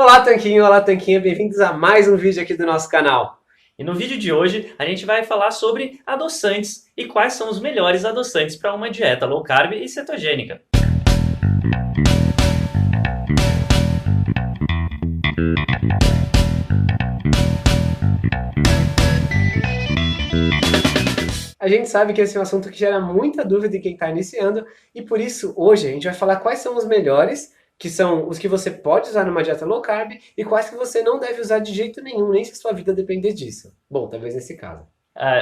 Olá Tanquinho, bem-vindos a mais um vídeo aqui do nosso canal. E no vídeo de hoje a gente vai falar sobre adoçantes e quais são os melhores adoçantes para uma dieta low carb e cetogênica. A gente sabe que esse é um assunto que gera muita dúvida em quem está iniciando e por isso hoje a gente vai falar quais são os melhores, que são os que você pode usar numa dieta low carb e quais que você não deve usar de jeito nenhum, nem se a sua vida depender disso. Bom, talvez nesse caso.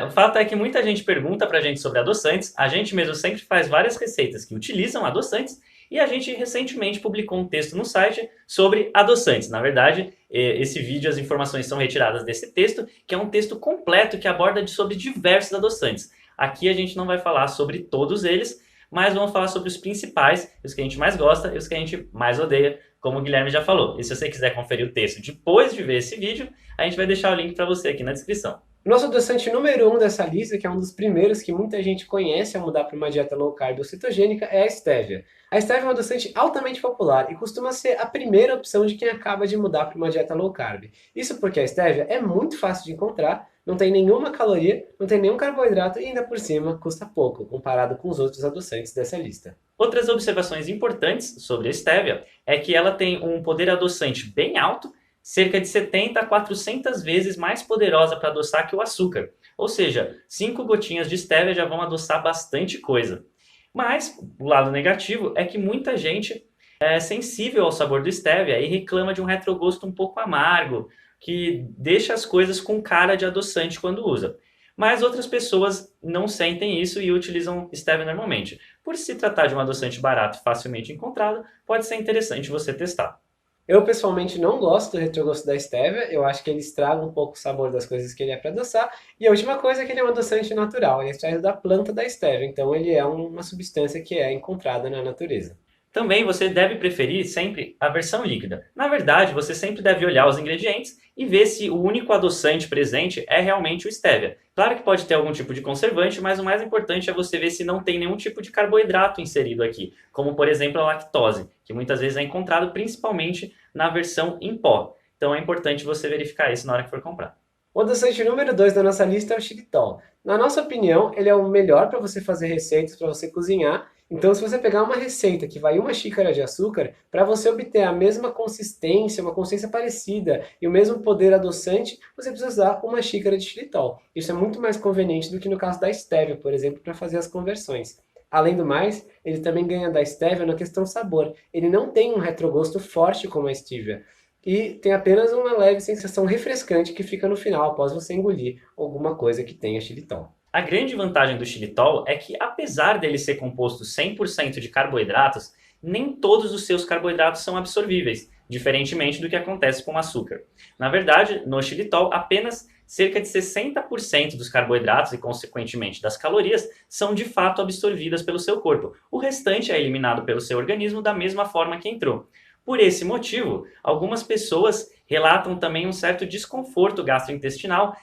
O fato é que muita gente pergunta pra gente sobre adoçantes, a gente mesmo sempre faz várias receitas que utilizam adoçantes e a gente recentemente publicou um texto no site sobre adoçantes. Na verdade, esse vídeo, as informações são retiradas desse texto, que é um texto completo que aborda sobre diversos adoçantes. Aqui a gente não vai falar sobre todos eles, mas vamos falar sobre os principais, os que a gente mais gosta e os que a gente mais odeia, como o Guilherme já falou. E se você quiser conferir o texto depois de ver esse vídeo, a gente vai deixar o link para você aqui na descrição. Nosso adoçante número 1 dessa lista, que é um dos primeiros que muita gente conhece ao mudar para uma dieta low carb ou cetogênica, é a stevia. A stevia é um adoçante altamente popular e costuma ser a primeira opção de quem acaba de mudar para uma dieta low carb. Isso porque a stevia é muito fácil de encontrar, não tem nenhuma caloria, não tem nenhum carboidrato e ainda por cima custa pouco, comparado com os outros adoçantes dessa lista. Outras observações importantes sobre a stevia é que ela tem um poder adoçante bem alto, cerca de 70 a 400 vezes mais poderosa para adoçar que o açúcar. Ou seja, 5 gotinhas de stevia já vão adoçar bastante coisa. Mas o lado negativo é que muita gente é sensível ao sabor do stevia e reclama de um retrogosto um pouco amargo, que deixa as coisas com cara de adoçante quando usa. Mas outras pessoas não sentem isso e utilizam stevia normalmente. Por se tratar de um adoçante barato e facilmente encontrado, pode ser interessante você testar. Eu pessoalmente não gosto do retrogosto da stevia, eu acho que ele estraga um pouco o sabor das coisas que ele é para adoçar. E a última coisa é que ele é um adoçante natural, ele é extraído da planta da stevia, então ele é uma substância que é encontrada na natureza. Também você deve preferir sempre a versão líquida. Na verdade, você sempre deve olhar os ingredientes e ver se o único adoçante presente é realmente o stevia. Claro que pode ter algum tipo de conservante, mas o mais importante é você ver se não tem nenhum tipo de carboidrato inserido aqui, como por exemplo a lactose, que muitas vezes é encontrado principalmente na versão em pó. Então é importante você verificar isso na hora que for comprar. O adoçante número 2 da nossa lista é o xilitol. Na nossa opinião, ele é o melhor para você fazer receitas, para você cozinhar. Então, se você pegar uma receita que vai 1 xícara de açúcar, para você obter a mesma consistência, uma consistência parecida e o mesmo poder adoçante, você precisa usar 1 xícara de xilitol. Isso é muito mais conveniente do que no caso da stevia, por exemplo, para fazer as conversões. Além do mais, ele também ganha da stevia na questão sabor. Ele não tem um retrogosto forte como a stevia. E tem apenas uma leve sensação refrescante que fica no final, após você engolir alguma coisa que tenha xilitol. A grande vantagem do xilitol é que, apesar dele ser composto 100% de carboidratos, nem todos os seus carboidratos são absorvíveis, diferentemente do que acontece com o açúcar. Na verdade, no xilitol, apenas cerca de 60% dos carboidratos e, consequentemente, das calorias são de fato absorvidas pelo seu corpo. O restante é eliminado pelo seu organismo da mesma forma que entrou. Por esse motivo, algumas pessoas relatam também um certo desconforto gastrointestinal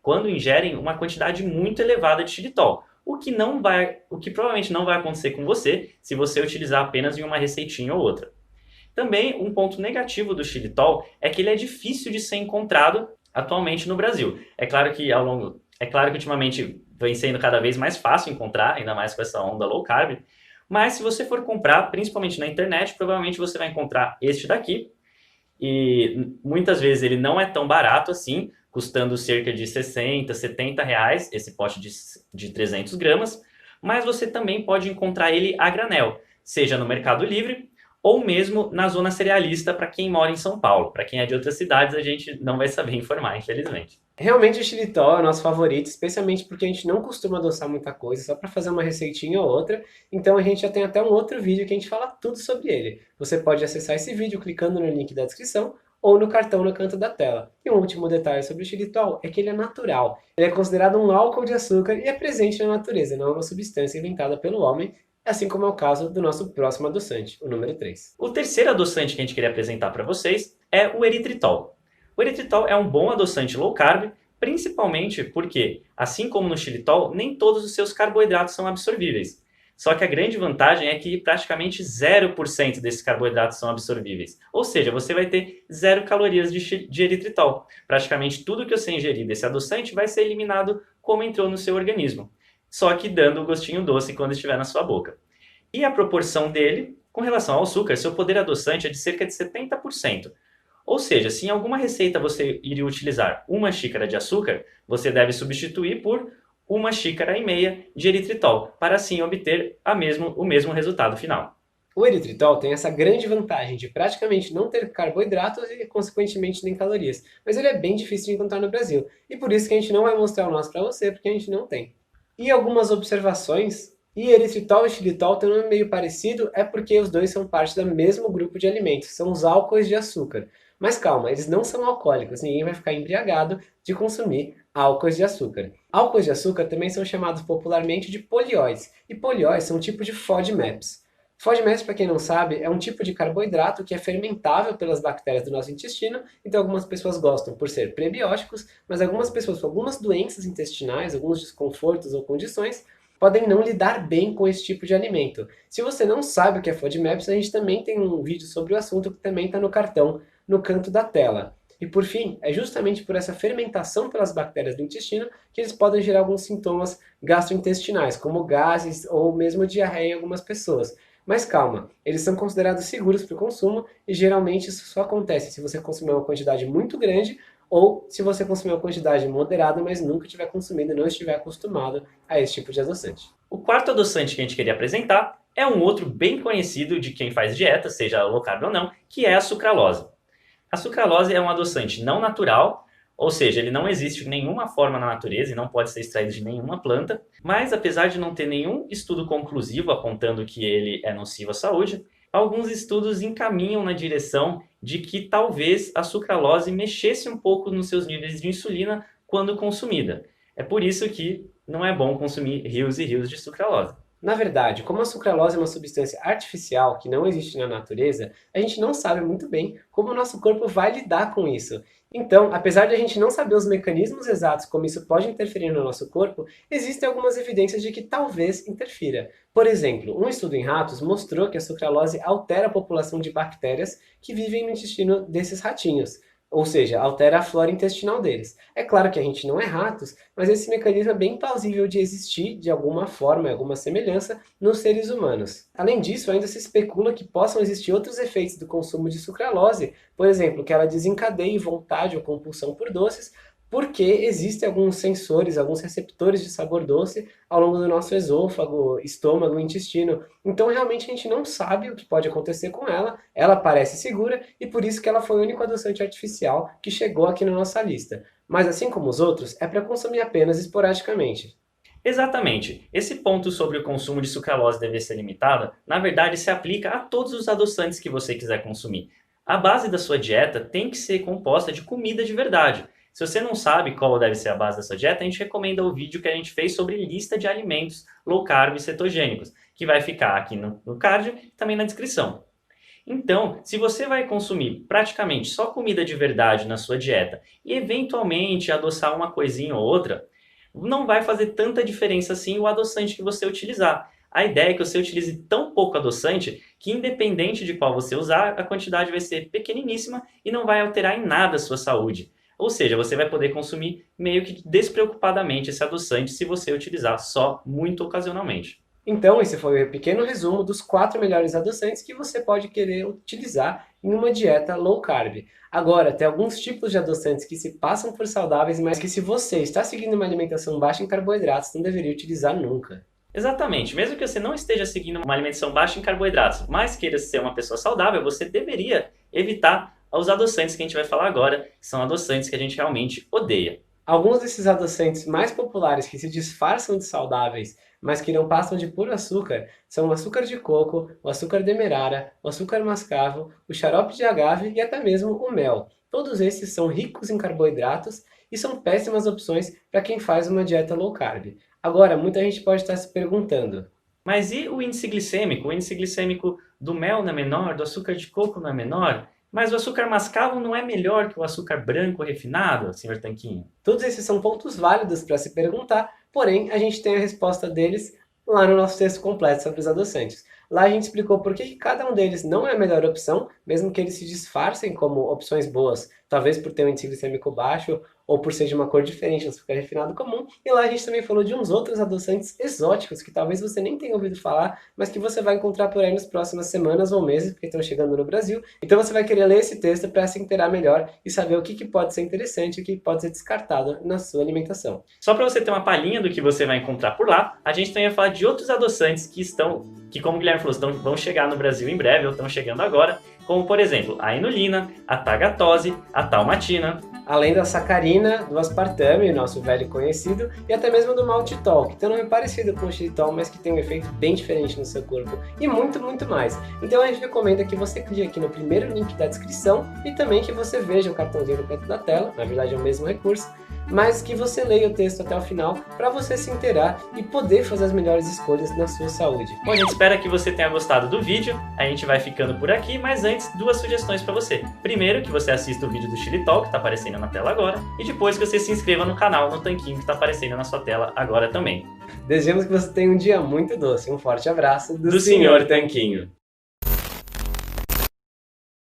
quando ingerem uma quantidade muito elevada de xilitol, o que provavelmente não vai acontecer com você se você utilizar apenas em uma receitinha ou outra. Também um ponto negativo do xilitol é que ele é difícil de ser encontrado atualmente no Brasil. É claro que ultimamente vem sendo cada vez mais fácil encontrar, ainda mais com essa onda low carb. Mas se você for comprar, principalmente na internet, provavelmente você vai encontrar este daqui. E muitas vezes ele não é tão barato assim, custando cerca de 60, 70 reais, esse pote de 300 gramas. Mas você também pode encontrar ele a granel, seja no Mercado Livre ou mesmo na zona cerealista para quem mora em São Paulo. Para quem é de outras cidades, a gente não vai saber informar, infelizmente. Realmente o xilitol é o nosso favorito, especialmente porque a gente não costuma adoçar muita coisa, só para fazer uma receitinha ou outra. Então a gente já tem até um outro vídeo que a gente fala tudo sobre ele. Você pode acessar esse vídeo clicando no link da descrição ou no cartão no canto da tela. E um último detalhe sobre o xilitol é que ele é natural. Ele é considerado um álcool de açúcar e é presente na natureza, não é uma substância inventada pelo homem, assim como é o caso do nosso próximo adoçante, o número 3. O terceiro adoçante que a gente queria apresentar para vocês é o eritritol. O eritritol é um bom adoçante low carb, principalmente porque, assim como no xilitol, nem todos os seus carboidratos são absorvíveis. Só que a grande vantagem é que praticamente 0% desses carboidratos são absorvíveis. Ou seja, você vai ter 0 calorias de eritritol. Praticamente tudo que você ingerir desse adoçante vai ser eliminado como entrou no seu organismo. Só que dando o gostinho doce quando estiver na sua boca. E a proporção dele, com relação ao açúcar, seu poder adoçante é de cerca de 70%. Ou seja, se em alguma receita você iria utilizar 1 xícara de açúcar, você deve substituir por 1,5 xícaras de eritritol, para assim obter o mesmo resultado final. O eritritol tem essa grande vantagem de praticamente não ter carboidratos e, consequentemente, nem calorias. Mas ele é bem difícil de encontrar no Brasil. E por isso que a gente não vai mostrar o nosso para você, porque a gente não tem. E algumas observações, e eritritol e xilitol têm um nome meio parecido, é porque os dois são parte do mesmo grupo de alimentos, são os álcoois de açúcar. Mas calma, eles não são alcoólicos, ninguém vai ficar embriagado de consumir álcoois de açúcar. Álcoois de açúcar também são chamados popularmente de polióis, e polióis são um tipo de FODMAPs. FODMAPs, para quem não sabe, é um tipo de carboidrato que é fermentável pelas bactérias do nosso intestino, então algumas pessoas gostam por ser prebióticos, mas algumas pessoas com algumas doenças intestinais, alguns desconfortos ou condições, podem não lidar bem com esse tipo de alimento. Se você não sabe o que é FODMAPs, a gente também tem um vídeo sobre o assunto que também está no cartão, no canto da tela. E por fim, é justamente por essa fermentação pelas bactérias do intestino que eles podem gerar alguns sintomas gastrointestinais, como gases ou mesmo diarreia em algumas pessoas. Mas calma, eles são considerados seguros para o consumo e geralmente isso só acontece se você consumir uma quantidade muito grande ou se você consumir uma quantidade moderada, mas nunca tiver consumido e não estiver acostumado a esse tipo de adoçante. O quarto adoçante que a gente queria apresentar é um outro bem conhecido de quem faz dieta, seja low carb ou não, que é a sucralose. A sucralose é um adoçante não natural, ou seja, ele não existe de nenhuma forma na natureza e não pode ser extraído de nenhuma planta, mas apesar de não ter nenhum estudo conclusivo apontando que ele é nocivo à saúde, alguns estudos encaminham na direção de que talvez a sucralose mexesse um pouco nos seus níveis de insulina quando consumida. É por isso que não é bom consumir rios e rios de sucralose. Na verdade, como a sucralose é uma substância artificial que não existe na natureza, a gente não sabe muito bem como o nosso corpo vai lidar com isso. Então, apesar de a gente não saber os mecanismos exatos como isso pode interferir no nosso corpo, existem algumas evidências de que talvez interfira. Por exemplo, um estudo em ratos mostrou que a sucralose altera a população de bactérias que vivem no intestino desses ratinhos. Ou seja, altera a flora intestinal deles. É claro que a gente não é ratos, mas esse mecanismo é bem plausível de existir de alguma forma, alguma semelhança, nos seres humanos. Além disso, ainda se especula que possam existir outros efeitos do consumo de sucralose, por exemplo, que ela desencadeie vontade ou compulsão por doces, porque existem alguns sensores, alguns receptores de sabor doce ao longo do nosso esôfago, estômago, intestino. Então, realmente, a gente não sabe o que pode acontecer com ela. Ela parece segura e por isso que ela foi o único adoçante artificial que chegou aqui na nossa lista. Mas, assim como os outros, é para consumir apenas esporadicamente. Exatamente. Esse ponto sobre o consumo de sucralose dever ser limitado, na verdade, se aplica a todos os adoçantes que você quiser consumir. A base da sua dieta tem que ser composta de comida de verdade. Se você não sabe qual deve ser a base da sua dieta, a gente recomenda o vídeo que a gente fez sobre lista de alimentos low carb e cetogênicos, que vai ficar aqui no card e também na descrição. Então, se você vai consumir praticamente só comida de verdade na sua dieta e eventualmente adoçar uma coisinha ou outra, não vai fazer tanta diferença assim o adoçante que você utilizar. A ideia é que você utilize tão pouco adoçante que, independente de qual você usar, a quantidade vai ser pequeniníssima e não vai alterar em nada a sua saúde. Ou seja, você vai poder consumir meio que despreocupadamente esse adoçante se você utilizar só muito ocasionalmente. Então, esse foi o pequeno resumo dos 4 melhores adoçantes que você pode querer utilizar em uma dieta low carb. Agora, tem alguns tipos de adoçantes que se passam por saudáveis, mas que se você está seguindo uma alimentação baixa em carboidratos, não deveria utilizar nunca. Exatamente, mesmo que você não esteja seguindo uma alimentação baixa em carboidratos, mas queira ser uma pessoa saudável, você deveria evitar os adoçantes que a gente vai falar agora, que são adoçantes que a gente realmente odeia. Alguns desses adoçantes mais populares que se disfarçam de saudáveis, mas que não passam de puro açúcar, são o açúcar de coco, o açúcar demerara, o açúcar mascavo, o xarope de agave e até mesmo o mel. Todos esses são ricos em carboidratos e são péssimas opções para quem faz uma dieta low carb. Agora, muita gente pode estar se perguntando: Mas e o índice glicêmico? O índice glicêmico do mel não é menor, do açúcar de coco não é menor? Mas o açúcar mascavo não é melhor que o açúcar branco refinado, senhor Tanquinho? todos esses são pontos válidos para se perguntar, porém a gente tem a resposta deles lá no nosso texto completo sobre os adoçantes. Lá a gente explicou por que cada um deles não é a melhor opção, mesmo que eles se disfarcem como opções boas, talvez por ter um índice glicêmico baixo ou por ser de uma cor diferente do açúcar refinado comum. E lá a gente também falou de uns outros adoçantes exóticos que talvez você nem tenha ouvido falar, mas que você vai encontrar por aí nas próximas semanas ou meses, porque estão chegando no Brasil. Então você vai querer ler esse texto para se inteirar melhor e saber o que pode ser interessante e o que pode ser descartado na sua alimentação. Só para você ter uma palhinha do que você vai encontrar por lá, a gente também vai falar de outros adoçantes que como o Guilherme falou, vão chegar no Brasil em breve, ou estão chegando agora, como por exemplo a inulina, a tagatose, a talmatina. Além da sacarina, do aspartame, nosso velho conhecido, e até mesmo do maltitol, que tem um nome parecido com o xilitol, mas que tem um efeito bem diferente no seu corpo, e muito, muito mais. Então a gente recomenda que você clique aqui no primeiro link da descrição e também que você veja o cartãozinho no canto da tela, na verdade é o mesmo recurso, mas que você leia o texto até o final para você se inteirar e poder fazer as melhores escolhas na sua saúde. Bom, a gente espera que você tenha gostado do vídeo, a gente vai ficando por aqui, mas antes, duas sugestões para você. Primeiro, que você assista o vídeo do xilitol, que está aparecendo na tela agora, e depois que você se inscreva no canal, no tanquinho que está aparecendo na sua tela agora também. Desejamos que você tenha um dia muito doce. Um forte abraço do Sr. Tanquinho.